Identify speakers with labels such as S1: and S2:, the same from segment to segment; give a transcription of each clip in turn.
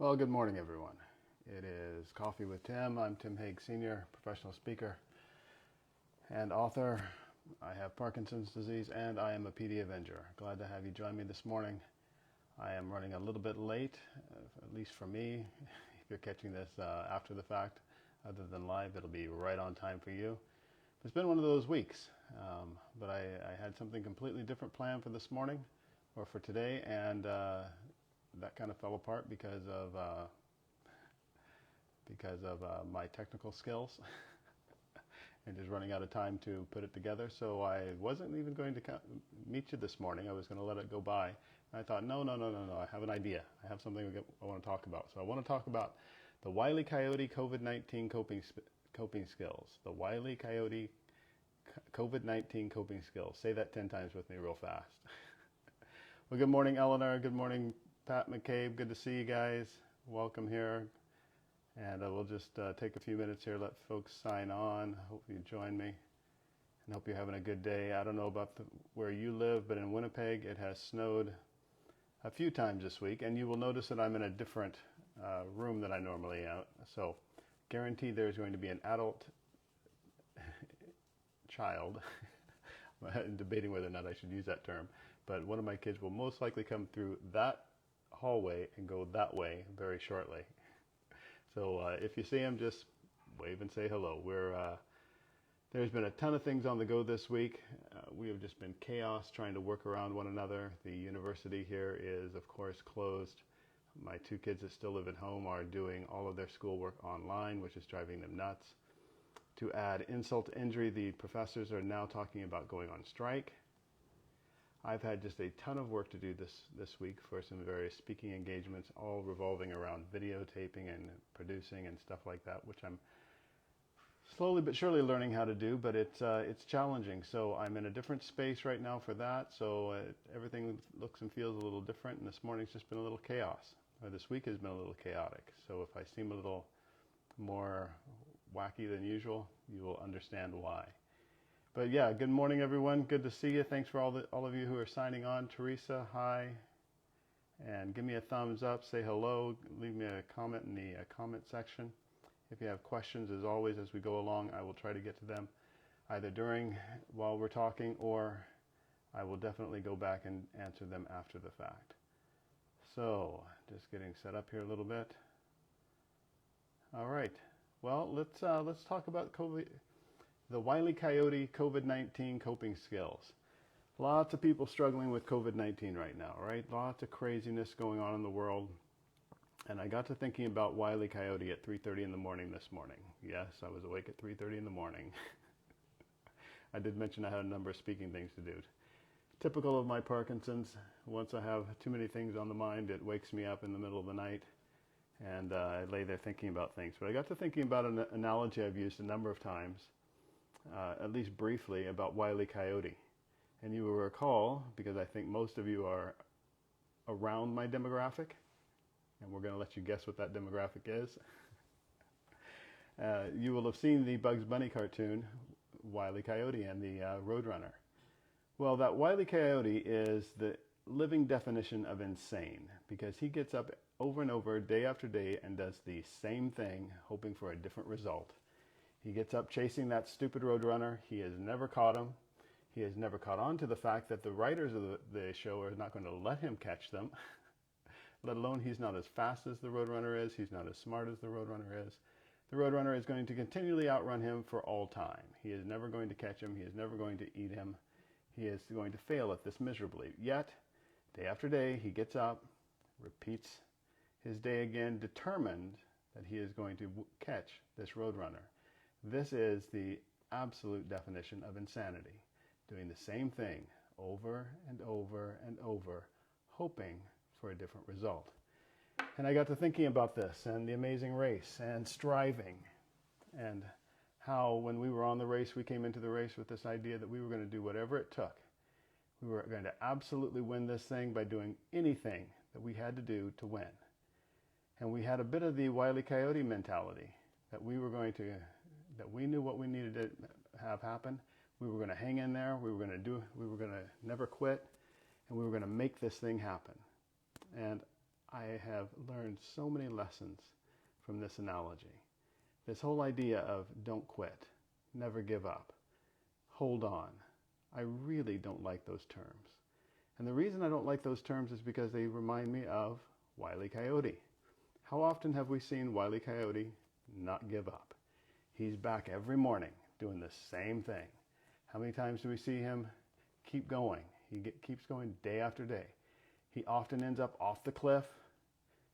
S1: Well, good morning, everyone. It is Coffee with Tim. I'm Tim Hague, Senior, professional speaker and author. I have Parkinson's disease and I am a PD Avenger. Glad to have you join me this morning. I am running a little bit late, at least for me. If you're catching this after the fact, other than live, it'll be right on time for you. It's been one of those weeks, but I had something completely different planned for this morning or for today, and that kind of fell apart because of my technical skills and just running out of time to put it together. So I wasn't even going to meet you this morning. I was going to let it go by. And I thought, no. I have an idea. I have something I want to talk about. So I want to talk about the Wiley Coyote COVID-19 coping skills. The Wiley Coyote COVID-19 coping skills. Say that 10 times with me real fast. Well, good morning, Eleanor. Good morning, Pat McCabe. Good to see you guys. Welcome here. And we'll just take a few minutes here, let folks sign on. Hope you join me and hope you're having a good day. I don't know about where you live, but in Winnipeg it has snowed a few times this week, and you will notice that I'm in a different room than I normally am. So guaranteed there's going to be an adult child. I'm debating whether or not I should use that term, but one of my kids will most likely come through that hallway and go that way very shortly. So if you see him, just wave and say hello. There's been a ton of things on the go this week. We have just been chaos trying to work around one another. The university here is, of course, closed. My two kids that still live at home are doing all of their schoolwork online, which is driving them nuts. To add insult to injury, the professors are now talking about going on strike. I've had just a ton of work to do this week for some various speaking engagements, all revolving around videotaping and producing and stuff like that, which I'm slowly but surely learning how to do, but it's challenging. So I'm in a different space right now for that, so everything looks and feels a little different, and this morning's just been a little chaos. This week has been a little chaotic, so if I seem a little more wacky than usual, you will understand why. But yeah, good morning, everyone. Good to see you. Thanks for all of you who are signing on. Teresa, hi. And give me a thumbs up. Say hello. Leave me a comment in the comment section. If you have questions, as always, as we go along, I will try to get to them either while we're talking, or I will definitely go back and answer them after the fact. So, just getting set up here a little bit. All right. Well, let's talk about the Wiley Coyote COVID-19 coping skills. Lots of people struggling with COVID-19 right now, right? Lots of craziness going on in the world. And I got to thinking about Wiley Coyote at 3:30 in the morning this morning. Yes, I was awake at 3:30 in the morning. I did mention I had a number of speaking things to do. Typical of my Parkinson's, once I have too many things on the mind, it wakes me up in the middle of the night. And I lay there thinking about things. But I got to thinking about an analogy I've used a number of times, at least briefly, about Wiley Coyote. And you will recall, because I think most of you are around my demographic, and we're going to let you guess what that demographic is. You will have seen the Bugs Bunny cartoon, Wiley Coyote and the Roadrunner. Well, that Wiley Coyote is the living definition of insane, because he gets up over and over, day after day, and does the same thing, hoping for a different result. He gets up chasing that stupid Roadrunner. He has never caught him. He has never caught on to the fact that the writers of the show are not going to let him catch them, let alone he's not as fast as the Roadrunner is. He's not as smart as the Roadrunner is. The Roadrunner is going to continually outrun him for all time. He is never going to catch him. He is never going to eat him. He is going to fail at this miserably. Yet, day after day, he gets up, repeats his day again, determined that he is going to catch this Roadrunner. This is the absolute definition of insanity, doing the same thing over and over and over, hoping for a different result. And I got to thinking about this and the amazing race and striving, and how when we were on the race, we came into the race with this idea that we were going to do whatever it took. We were going to absolutely win this thing by doing anything that we had to do to win. And we had a bit of the Wiley Coyote mentality, that we knew what we needed to have happen. We were going to hang in there. We were going to never quit, and we were going to make this thing happen. And I have learned so many lessons from this analogy. This whole idea of don't quit, never give up, hold on. I really don't like those terms. And the reason I don't like those terms is because they remind me of Wiley Coyote. How often have we seen Wiley Coyote not give up? He's back every morning doing the same thing. How many times do we see him keep going? He keeps going day after day. He often ends up off the cliff,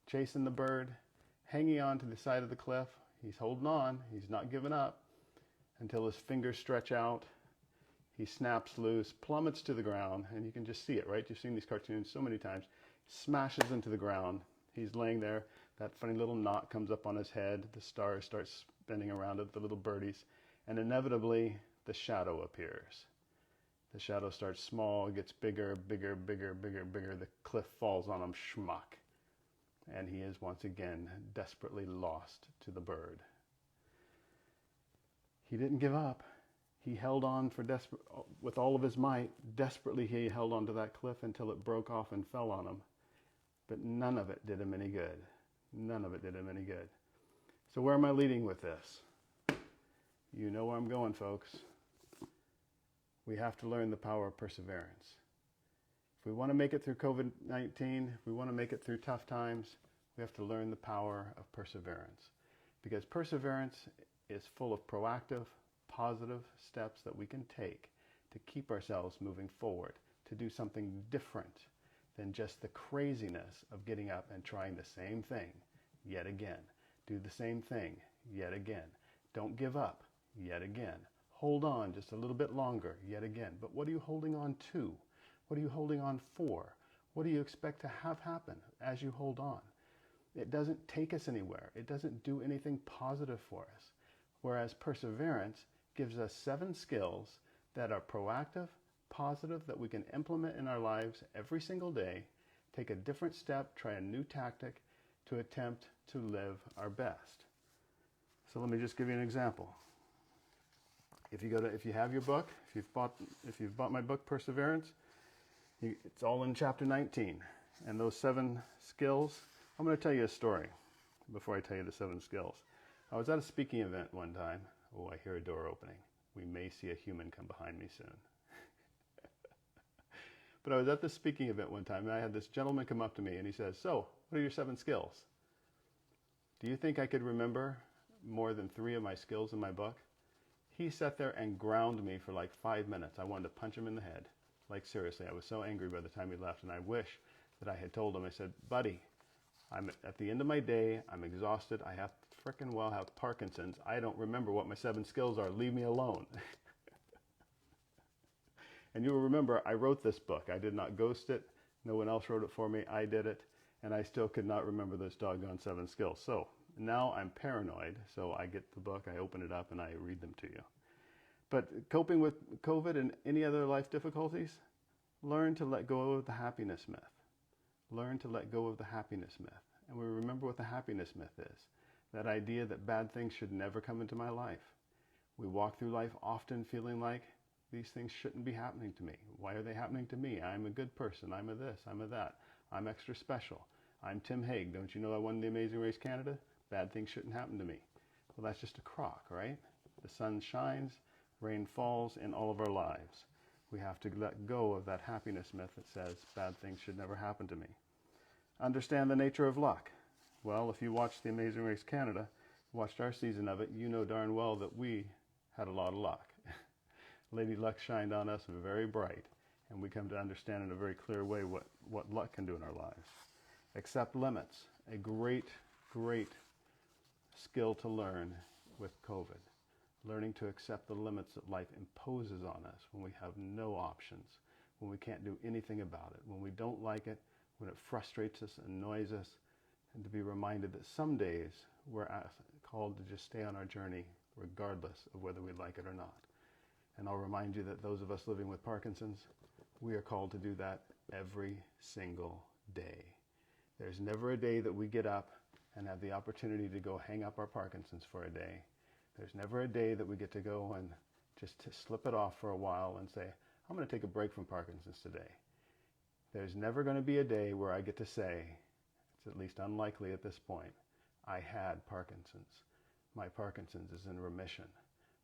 S1: chasing the bird, hanging on to the side of the cliff. He's holding on. He's not giving up until his fingers stretch out. He snaps loose, plummets to the ground, and you can just see it, right? You've seen these cartoons so many times. Smashes into the ground. He's laying there. That funny little knot comes up on his head. The stars start spinning around it, the little birdies. And inevitably, the shadow appears. The shadow starts small, gets bigger, bigger, bigger, bigger, bigger. The cliff falls on him, schmuck. And he is once again desperately lost to the bird. He didn't give up. He held on with all of his might. Desperately, he held onto that cliff until it broke off and fell on him. But none of it did him any good. None of it did him any good. So where am I leading with this? You know where I'm going, folks. We have to learn the power of perseverance. If we want to make it through COVID-19, if we want to make it through tough times, we have to learn the power of perseverance. Because perseverance is full of proactive, positive steps that we can take to keep ourselves moving forward, to do something different than just the craziness of getting up and trying the same thing yet again. Do the same thing yet again. Don't give up yet again. Hold on just a little bit longer yet again. But what are you holding on to? What are you holding on for? What do you expect to have happen as you hold on? It doesn't take us anywhere. It doesn't do anything positive for us. Whereas perseverance gives us 7 skills that are proactive, positive, that we can implement in our lives every single day, take a different step, try a new tactic to attempt to live our best. So let me just give you an example. If you have your book, if you've bought my book, Perseverance, it's all in chapter 19. And those 7 skills, I'm going to tell you a story before I tell you the 7 skills. I was at a speaking event one time. Oh, I hear a door opening. We may see a human come behind me soon. But I was at this speaking event one time, and I had this gentleman come up to me, and he says, "So, what are your 7 skills?" Do you think I could remember more than 3 of my skills in my book? He sat there and ground me for like 5 minutes. I wanted to punch him in the head. Like, seriously, I was so angry by the time he left, and I wish that I had told him. I said, "Buddy, I'm at the end of my day. I'm exhausted. I have frickin' well have Parkinson's. I don't remember what my 7 skills are. Leave me alone." And you will remember, I wrote this book. I did not ghost it. No one else wrote it for me. I did it. And I still could not remember those doggone 7 skills. So now I'm paranoid. So I get the book, I open it up, and I read them to you. But coping with COVID and any other life difficulties, learn to let go of the happiness myth. Learn to let go of the happiness myth. And we remember what the happiness myth is. That idea that bad things should never come into my life. We walk through life often feeling like these things shouldn't be happening to me. Why are they happening to me? I'm a good person. I'm a this. I'm a that. I'm extra special. I'm Tim Hague. Don't you know I won the Amazing Race Canada? Bad things shouldn't happen to me. Well, that's just a crock, right? The sun shines, rain falls in all of our lives. We have to let go of that happiness myth that says bad things should never happen to me. Understand the nature of luck. Well, if you watched the Amazing Race Canada, watched our season of it, you know darn well that we had a lot of luck. Lady Luck shined on us very bright, and we come to understand in a very clear way what luck can do in our lives. Accept limits, a great, great skill to learn with COVID. Learning to accept the limits that life imposes on us when we have no options, when we can't do anything about it, when we don't like it, when it frustrates us, annoys us, and to be reminded that some days we're called to just stay on our journey regardless of whether we like it or not. And I'll remind you that those of us living with Parkinson's, we are called to do that every single day. There's never a day that we get up and have the opportunity to go hang up our Parkinson's for a day. There's never a day that we get to go and just to slip it off for a while and say, I'm going to take a break from Parkinson's today. There's never going to be a day where I get to say, It's at least unlikely at this point. I had Parkinson's. My Parkinson's is in remission.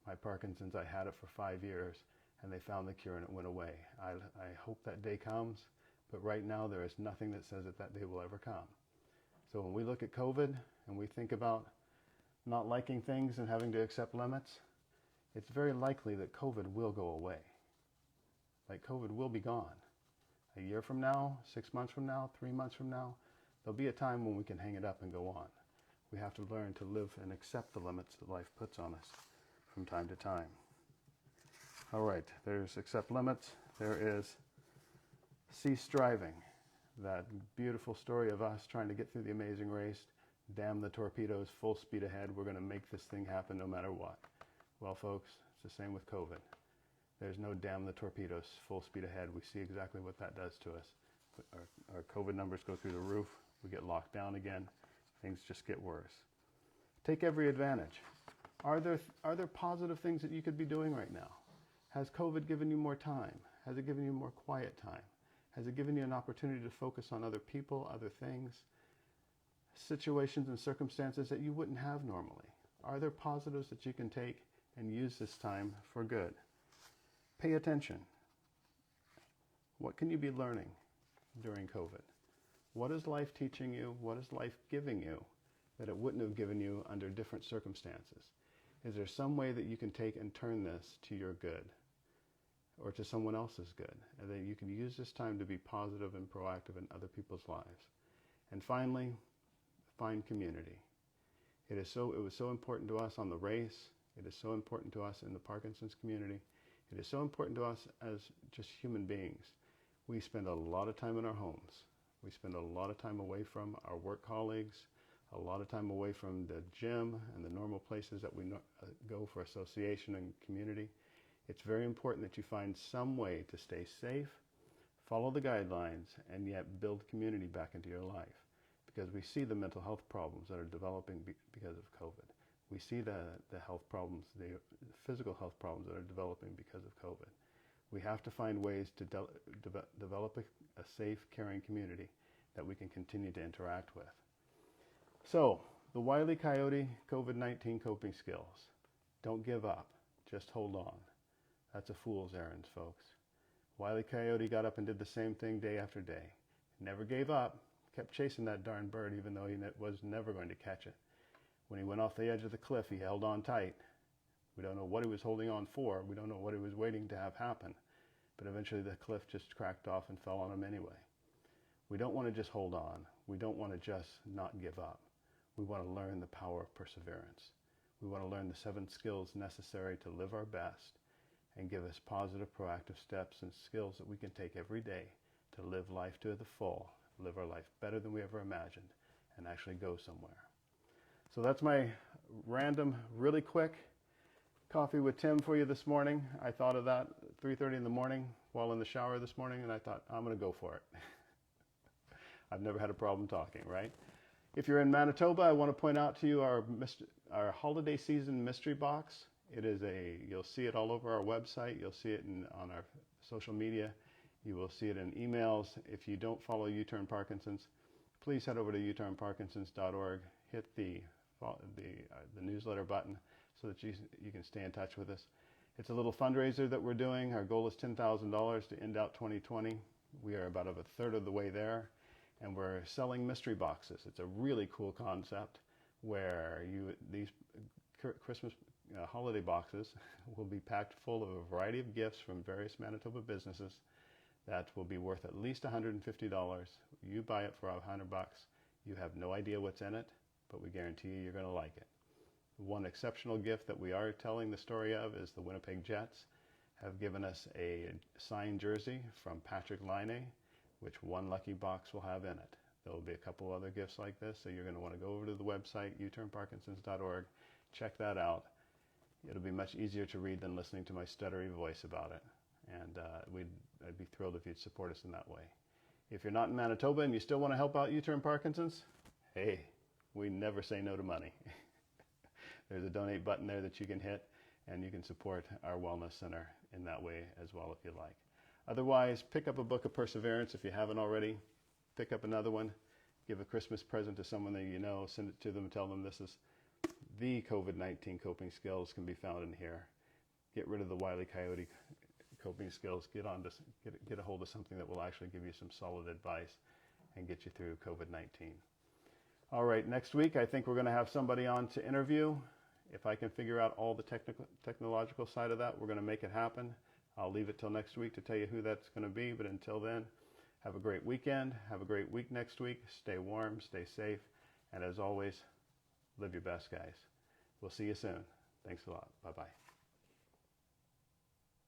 S1: My Parkinson's, I had it for 5 years, and they found the cure and it went away. I hope that day comes, but right now there is nothing that says that that day will ever come. So when we look at COVID and we think about not liking things and having to accept limits, it's very likely that COVID will go away. Like COVID will be gone. A year from now, 6 months from now, 3 months from now, there'll be a time when we can hang it up and go on. We have to learn to live and accept the limits that life puts on us from time to time. All right, there's accept limits. There is cease striving. That beautiful story of us trying to get through the amazing race. Damn the torpedoes, full speed ahead. We're going to make this thing happen no matter what. Well, folks, it's the same with COVID. There's no damn the torpedoes, full speed ahead. We see exactly what that does to us. Our COVID numbers go through the roof. We get locked down again. Things just get worse. Take every advantage. Are there positive things that you could be doing right now? Has COVID given you more time? Has it given you more quiet time? Has it given you an opportunity to focus on other people, other things, situations and circumstances that you wouldn't have normally? Are there positives that you can take and use this time for good? Pay attention. What can you be learning during COVID? What is life teaching you? What is life giving you that it wouldn't have given you under different circumstances? Is there some way that you can take and turn this to your good or to someone else's good, and that you can use this time to be positive and proactive in other people's lives? And finally, find community. It was so important to us on the race. It is so important to us in the Parkinson's community. It is so important to us as just human beings. We spend a lot of time in our homes. We spend a lot of time away from our work colleagues, a lot of time away from the gym and the normal places that we go for association and community. It's very important that you find some way to stay safe, follow the guidelines, and yet build community back into your life. Because we see the mental health problems that are developing because of COVID. We see the health problems, the physical health problems that are developing because of COVID. We have to find ways to develop a safe, caring community that we can continue to interact with. So, the Wiley Coyote COVID-19 coping skills. Don't give up. Just hold on. That's a fool's errand, folks. Wiley Coyote got up and did the same thing day after day. Never gave up. Kept chasing that darn bird even though he was never going to catch it. When he went off the edge of the cliff, he held on tight. We don't know what he was holding on for. We don't know what he was waiting to have happen. But eventually the cliff just cracked off and fell on him anyway. We don't want to just hold on. We don't want to just not give up. We want to learn the power of perseverance. We want to learn the 7 skills necessary to live our best and give us positive, proactive steps and skills that we can take every day to live life to the full, live our life better than we ever imagined, and actually go somewhere. So that's my random, really quick coffee with Tim for you this morning. I thought of that at 3:30 in the morning while in the shower this morning, and I thought, I'm going to go for it. I've never had a problem talking, right? If you're in Manitoba, I want to point out to you our holiday season mystery box. It is you'll see it all over our website. You'll see it on our social media. You will see it in emails. If you don't follow U-Turn Parkinson's, please head over to uturnparkinsons.org. Hit the newsletter button so that you can stay in touch with us. It's a little fundraiser that we're doing. Our goal is $10,000 to end out 2020. We are about a third of the way there, and we're selling mystery boxes. It's a really cool concept where these Christmas holiday boxes will be packed full of a variety of gifts from various Manitoba businesses that will be worth at least $150. You buy it for $100. You have no idea what's in it, but we guarantee you're going to like it. One exceptional gift that we are telling the story of is the Winnipeg Jets have given us a signed jersey from Patrick Laine, which one lucky box will have in it. There will be a couple other gifts like this, so you're going to want to go over to the website, uturnparkinsons.org, check that out. It'll be much easier to read than listening to my stuttery voice about it, and I'd be thrilled if you'd support us in that way. If you're not in Manitoba and you still want to help out U-Turn Parkinson's, hey, we never say no to money. There's a donate button there that you can hit, and you can support our wellness center in that way as well if you like. Otherwise, pick up a book of Perseverance if you haven't already. Pick up another one. give a Christmas present to someone that you know, send it to them, tell them this is the COVID-19 coping skills can be found in here. Get rid of the Wiley Coyote coping skills. Get a hold of something that will actually give you some solid advice and get you through COVID-19. All right, next week I think we're going to have somebody on to interview. If I can figure out all the technological side of that, we're going to make it happen. I'll leave it till next week to tell you who that's going to be, but until then, have a great weekend. Have a great week next week. Stay warm, stay safe, and as always, live your best, guys. We'll see you soon. Thanks a lot. Bye-bye.